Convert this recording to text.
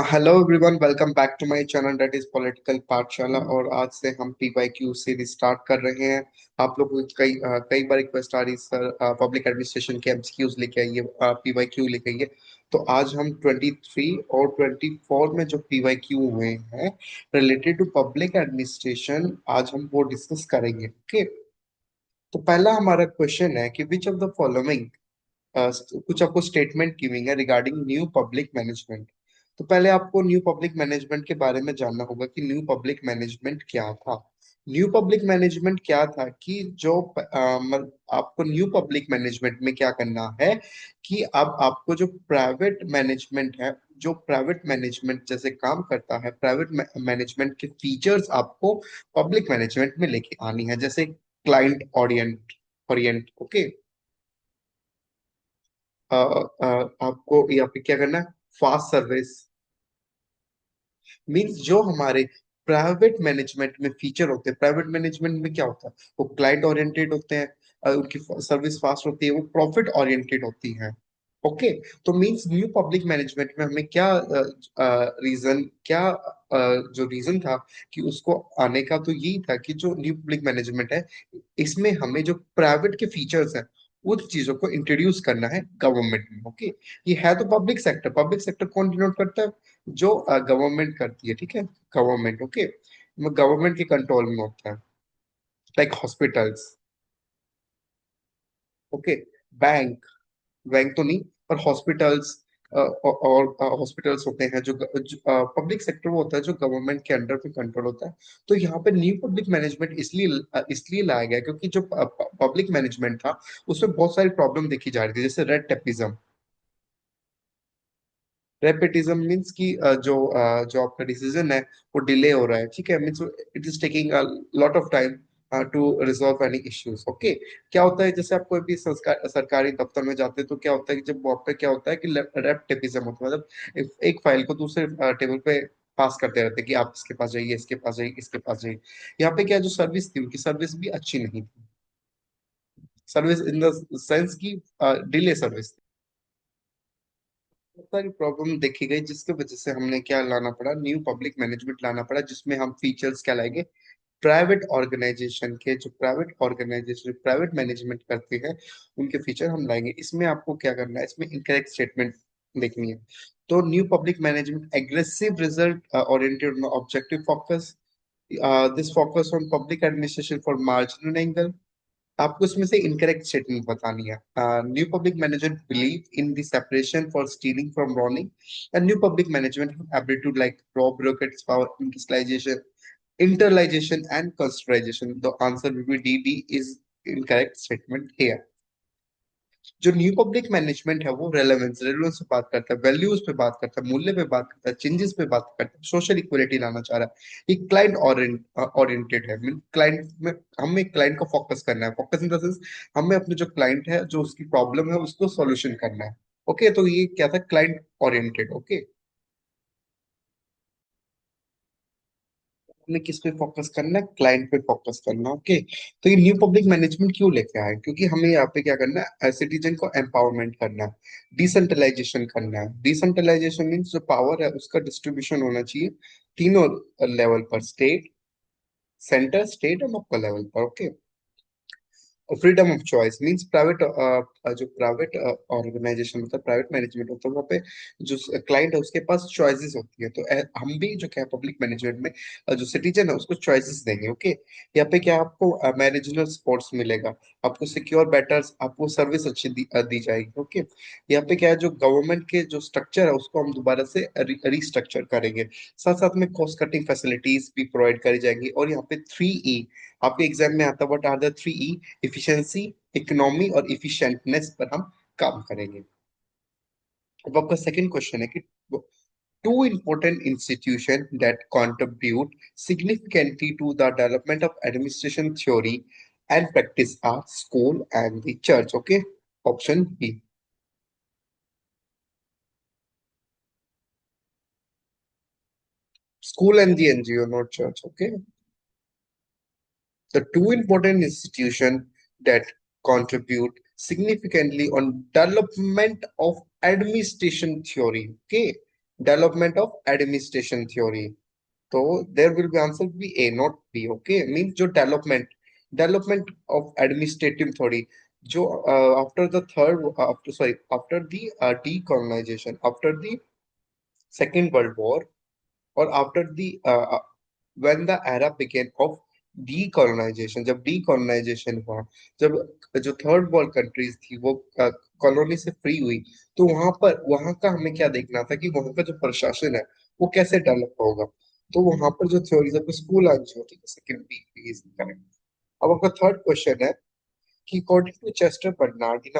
Hello everyone, welcome back to my channel that is political Pathshala. और आज से हम पीवाईक्यू सीरीज स्टार्ट कर रहे हैं। आप लोगों की कई बार रिक्वेस्ट आ रही सर, पब्लिक एडमिनिस्ट्रेशन के एमसीक्यूज लेके आइए, पीवाईक्यू लेके आइए। तो आज हम 23 और 24 में जो पीवाईक्यू हुए हैं रिलेटेड टू पब्लिक एडमिनिस्ट्रेशन, आज हम वो डिस्कस करेंगे। ओके, तो पहला हमारा क्वेश्चन है कि विच ऑफ द फॉलोइंग, कुछ आपको स्टेटमेंट गिविंग है रिगार्डिंग न्यू पब्लिक मैनेजमेंट। तो पहले आपको न्यू पब्लिक मैनेजमेंट के बारे में जानना होगा कि न्यू पब्लिक मैनेजमेंट क्या था। न्यू पब्लिक मैनेजमेंट क्या था कि आपको न्यू पब्लिक मैनेजमेंट में क्या करना है कि अब आपको जो प्राइवेट मैनेजमेंट है, जो प्राइवेट मैनेजमेंट जैसे काम करता है, प्राइवेट मैनेजमेंट के फीचर्स आपको पब्लिक मैनेजमेंट में लेके आनी है। जैसे क्लाइंट ओरिएंट ओरिएंट ओके, आपको यहाँ पे क्या करना है, फास्ट सर्विस। मींस जो हमारे प्राइवेट मैनेजमेंट में फीचर होते हैं, प्राइवेट मैनेजमेंट में क्या होता है, वो क्लाइंट ओरिएंटेड होते हैं, उनकी सर्विस फास्ट होती है, वो प्रॉफिट ओरिएंटेड होती है। ओके, तो मींस न्यू पब्लिक मैनेजमेंट में हमें क्या रीजन, क्या जो रीजन था कि उसको आने का, तो यही था कि जो न्यू पब्लिक मैनेजमेंट है इसमें हमें जो प्राइवेट के फीचर्स हैं उन चीजों को इंट्रोड्यूस करना है गवर्नमेंट में। ओके, ये है तो पब्लिक सेक्टर। पब्लिक सेक्टर कौन डिनोट करता है? जो गवर्नमेंट करती है, ठीक है, गवर्नमेंट। ओके, गवर्नमेंट के कंट्रोल में होता है, like hospitals. Okay, bank, bank तो नहीं, पर हॉस्पिटल्स, और हॉस्पिटल्स होते हैं जो पब्लिक सेक्टर वो होता है जो गवर्नमेंट के अंडर पे कंट्रोल होता है। तो यहाँ पे न्यू पब्लिक मैनेजमेंट इसलिए लाया गया क्योंकि जो पब्लिक मैनेजमेंट था उसमें बहुत सारी प्रॉब्लम देखी जा रही थी, जैसे रेड टेपिज्म। रेपिटिज्म मीन्स कि जो आपका डिसीजन है वो डिले हो रहा है, ठीक है, means it is taking a lot of time to resolve any issues. Okay, क्या होता है, जैसे आप कोई भी सरकारी दफ्तर में जाते हैं तो क्या होता है कि जब वहाँ पे क्या होता है कि रेपिटिज्म होता है, मतलब एक फाइल को दूसरे टेबल पे पास करते रहते हैं कि आप इसके पास जाइए, इसके पास जाइए, इसके पास जाइए। यहाँ पे क्या, जो सर्विस थी उनकी सर्विस भी अच्छी नहीं थी, सर्विस इन द सेंस की डिले सर्विस। बहुत सारी प्रॉब्लम देखी गई जिसकी वजह से हमने क्या लाना पड़ा, न्यू पब्लिक मैनेजमेंट लाना पड़ा, जिसमें हम फीचर्स क्या लाएंगे, प्राइवेट ऑर्गेनाइजेशन के, जो प्राइवेट ऑर्गेनाइजेशन प्राइवेट मैनेजमेंट करते हैं उनके फीचर हम लाएंगे। इसमें आपको क्या करना है, इसमें इनकरेक्ट स्टेटमेंट देखनी है। तो new public management aggressive result oriented objective focus, this focus on public administration for marginal angle. आपको इसमें से इनकरेक्ट स्टेटमेंट बतानी है। New public management believe in the separation for steering from rowing, and new public management ability like raw bureaucrats power industrialization, internalization and clusterization. The answer will be D. D is incorrect statement here. जो new public management है वो relevance, relevance पे बात करता है, values पे बात करता है, मूल्य पे बात करता है, चेंजेस पे बात करता है, सोशल इक्वलिटी लाना चाह रहा है। ये क्लाइंट ओरिएंटेड है, मीन क्लाइंट में हमें क्लाइंट को फोकस करना है। फोकस इन द सेंस हमें अपने जो क्लाइंट है, जो उसकी प्रॉब्लम है उसको सॉल्यूशन करना है। ओके, तो ये क्या था, क्लाइंट ओरिएंटेड। ओके, हमें किस पे फोकस करना है, क्लाइंट पे फोकस करना। ओके, तो ये न्यू पब्लिक मैनेजमेंट क्यों लेके आए, क्योंकि हमें यहाँ पे क्या करना है, सिटीजन को एम्पावरमेंट करना है, डिसेंट्रलाइजेशन करना है। डिसेंट्रलाइजेशन मीन्स जो पावर है उसका डिस्ट्रीब्यूशन होना चाहिए तीनों लेवल पर, स्टेट, सेंटर, स्टेट और लोकल लेवल पर। Okay, freedom of choice means private, जो प्राइवेट ऑर्गेनाइजेशन होता है, प्राइवेट मैनेजमेंट होता है, वहाँ पे जो क्लाइंट है उसके पास चॉइसेस होती है। तो हम भी जो क्या पब्लिक मैनेजमेंट में जो सिटीजन है उसको चॉइसेस देंगे। ओके, यहाँ पे क्या आपको मैनेजरल सपोर्ट्स मिलेगा, आपको सिक्योर बेटर, आपको सर्विस अच्छी दी जाएगी। ओके, यहाँ पे क्या है, जो गवर्नमेंट के जो स्ट्रक्चर है उसको हम दोबारा से रिस्ट्रक्चर करेंगे। साथ साथ में कॉस्ट कटिंग फैसिलिटीज भी प्रोवाइड करी जाएंगी। और यहाँ पे 3E आपके एग्जाम में आता है, what are the 3E? Efficiency, economy और इफिशिएंटनेस पर हम काम करेंगे। अब आपका सेकंड क्वेश्चन है कि two important institutions that contribute significantly to the development of administration theory and practice are school and the church. Okay, option B. School and the NGO, not church. Okay, the two important institutions that contribute significantly on development of administration theory. Okay, development of administration theory. तो there will be answer B a not B. Okay, means जो development of administrative theory, जो after the third after sorry after the decolonization, after the second world war, और after the when the era begin of decolonization, जब decolonization हुआ, जब जो third world countries थी वो colony से फ्री हुई, तो वहां का हमें क्या देखना था कि वहां का जो प्रशासन है वो कैसे डेवलप होगा। तो वहां पर जो थ्योरीज आपको स्कूल आंसर होती है, सेकंड बी इज करेक्ट। अब आपका थर्ड क्वेश्चन है कि according to Chester Barnard in